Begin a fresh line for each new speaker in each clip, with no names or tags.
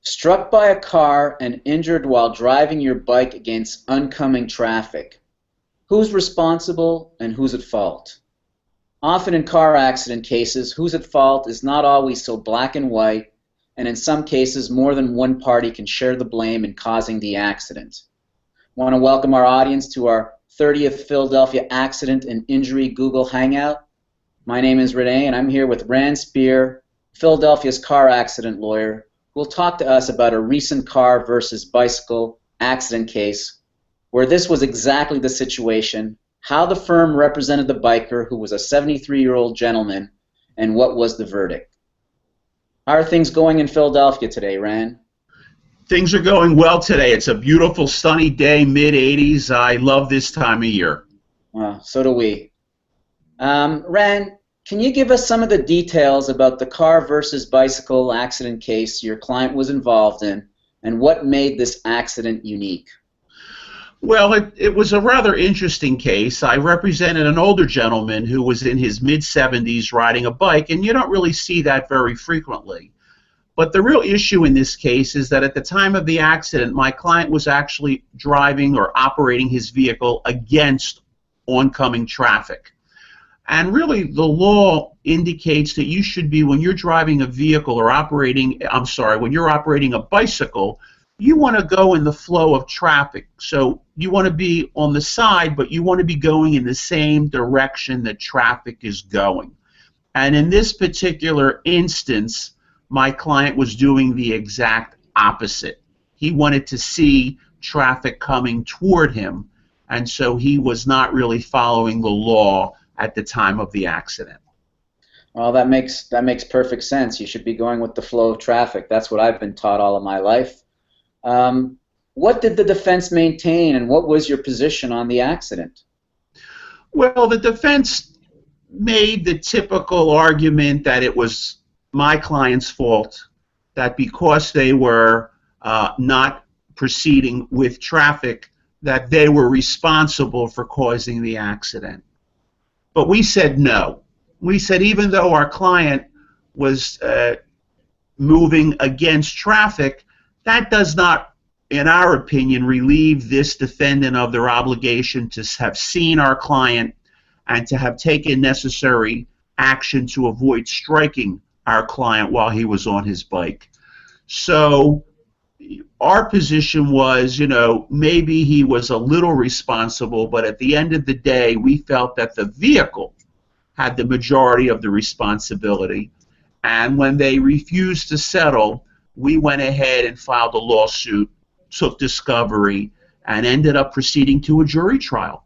Struck by a car and injured while driving your bike against oncoming traffic. Who's responsible and who's at fault? Often in car accident cases, who's at fault is not always so black and white, and in some cases more than one party can share the blame in causing the accident. I want to welcome our audience to our 30th Philadelphia Accident and Injury Google Hangout. My name is Rene, and I'm here with Rand Spear, Philadelphia's car accident lawyer, who will talk to us about a recent car versus bicycle accident case where this was exactly the situation, how the firm represented the biker, who was a 73-year-old gentleman, and what was the verdict. How are things going in Philadelphia today, Rand?
Things are going well today. It's a beautiful sunny day, mid-80s. I love this time of year.
Well, so do we. Rand, can you give us some of the details about the car versus bicycle accident case your client was involved in and what made this accident unique?
Well, it was a rather interesting case. I represented an older gentleman who was in his mid-70s riding a bike, and you don't really see that very frequently. But the real issue in this case is that at the time of the accident, my client was actually driving or operating his vehicle against oncoming traffic. And really, the law indicates that you should be, when you're driving a vehicle or when you're operating a bicycle, you want to go in the flow of traffic. So you want to be on the side, but you want to be going in the same direction that traffic is going. And in this particular instance, my client was doing the exact opposite. He wanted to see traffic coming toward him, and so he was not really following the law at the time of the accident.
Well, that makes perfect sense. You should be going with the flow of traffic. That's what I've been taught all of my life. What did the defense maintain, and what was your position on the accident?
Well, the defense made the typical argument that it was my client's fault, that because they were not proceeding with traffic, that they were responsible for causing the accident. But we said no. We said even though our client was moving against traffic, that does not, in our opinion, relieve this defendant of their obligation to have seen our client and to have taken necessary action to avoid striking our client while he was on his bike. So our position was, maybe he was a little responsible, but at the end of the day, we felt that the vehicle had the majority of the responsibility. And when they refused to settle, we went ahead and filed a lawsuit, took discovery, and ended up proceeding to a jury trial.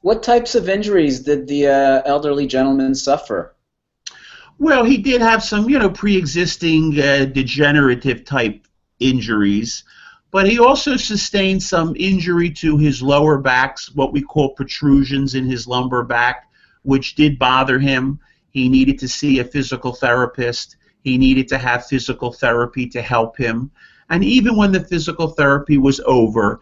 What types of injuries did the elderly gentleman suffer?
Well, he did have some, pre-existing degenerative type injuries, but he also sustained some injury to his lower back, what we call protrusions in his lumbar back, which did bother him. He needed to see a physical therapist. He needed to have physical therapy to help him. And even when the physical therapy was over,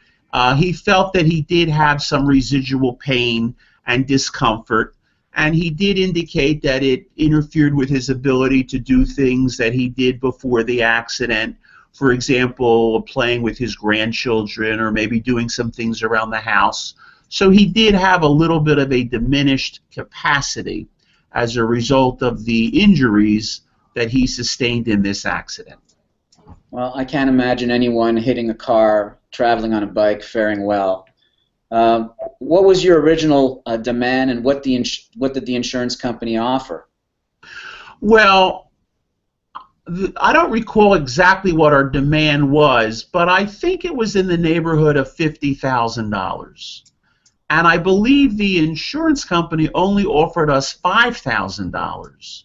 he felt that he did have some residual pain and discomfort. And he did indicate that it interfered with his ability to do things that he did before the accident. For example, playing with his grandchildren or maybe doing some things around the house. So he did have a little bit of a diminished capacity as a result of the injuries that he sustained in this accident.
Well, I can't imagine anyone hitting a car, traveling on a bike, faring well. What was your original demand, and what did the insurance company offer?
Well, I don't recall exactly what our demand was, but I think it was in the neighborhood of $50,000. And I believe the insurance company only offered us $5,000.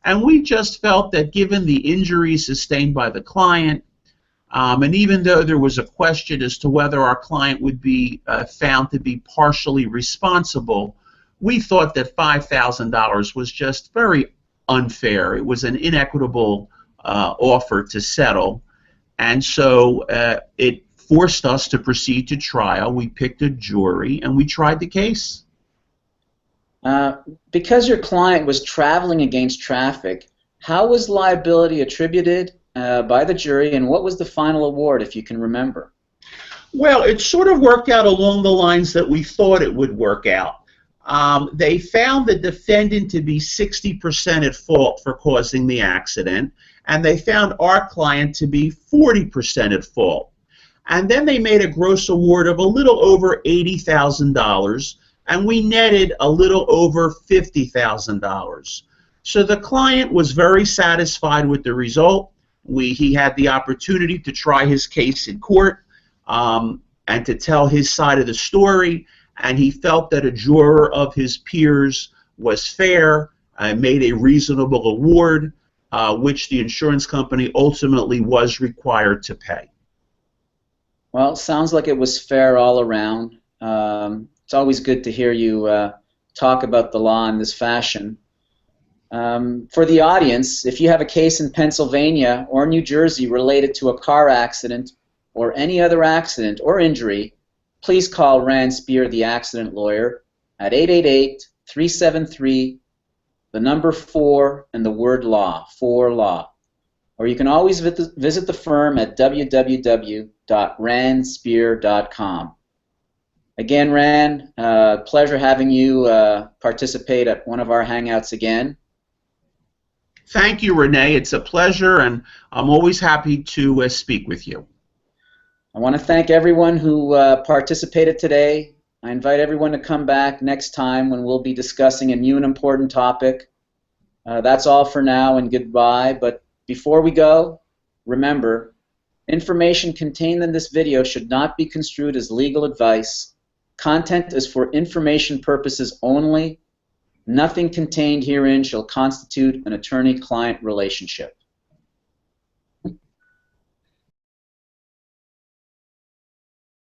And we just felt that given the injuries sustained by the client, and even though there was a question as to whether our client would be found to be partially responsible, we thought that $5,000 was just very unfair. It was an inequitable offer to settle, and so it forced us to proceed to trial. We picked a jury, and we tried the case.
Because your client was traveling against traffic, how was liability attributed, by the jury, and what was the final award, if you can remember?
Well, it sort of worked out along the lines that we thought it would work out. They found the defendant to be 60% at fault for causing the accident, and they found our client to be 40% at fault. And then they made a gross award of a little over $80,000, and we netted a little over $50,000. So the client was very satisfied with the result. He had the opportunity to try his case in court and to tell his side of the story, and he felt that a juror of his peers was fair and made a reasonable award, which the insurance company ultimately was required to pay.
Well, sounds like it was fair all around. It's always good to hear you talk about the law in this fashion. For the audience, if you have a case in Pennsylvania or New Jersey related to a car accident or any other accident or injury, please call Rand Spear, the accident lawyer, at 888-373, the number 4 and the word law, 4law. Or you can always visit the firm at www.randspear.com. Again, Rand, pleasure having you participate at one of our Hangouts again.
Thank you, Rene. It's a pleasure, and I'm always happy to speak with you.
I want to thank everyone who participated today. I invite everyone to come back next time when we'll be discussing a new and important topic. That's all for now, and goodbye. But before we go, remember, information contained in this video should not be construed as legal advice. Content is for information purposes only. Nothing contained herein shall constitute an attorney-client relationship.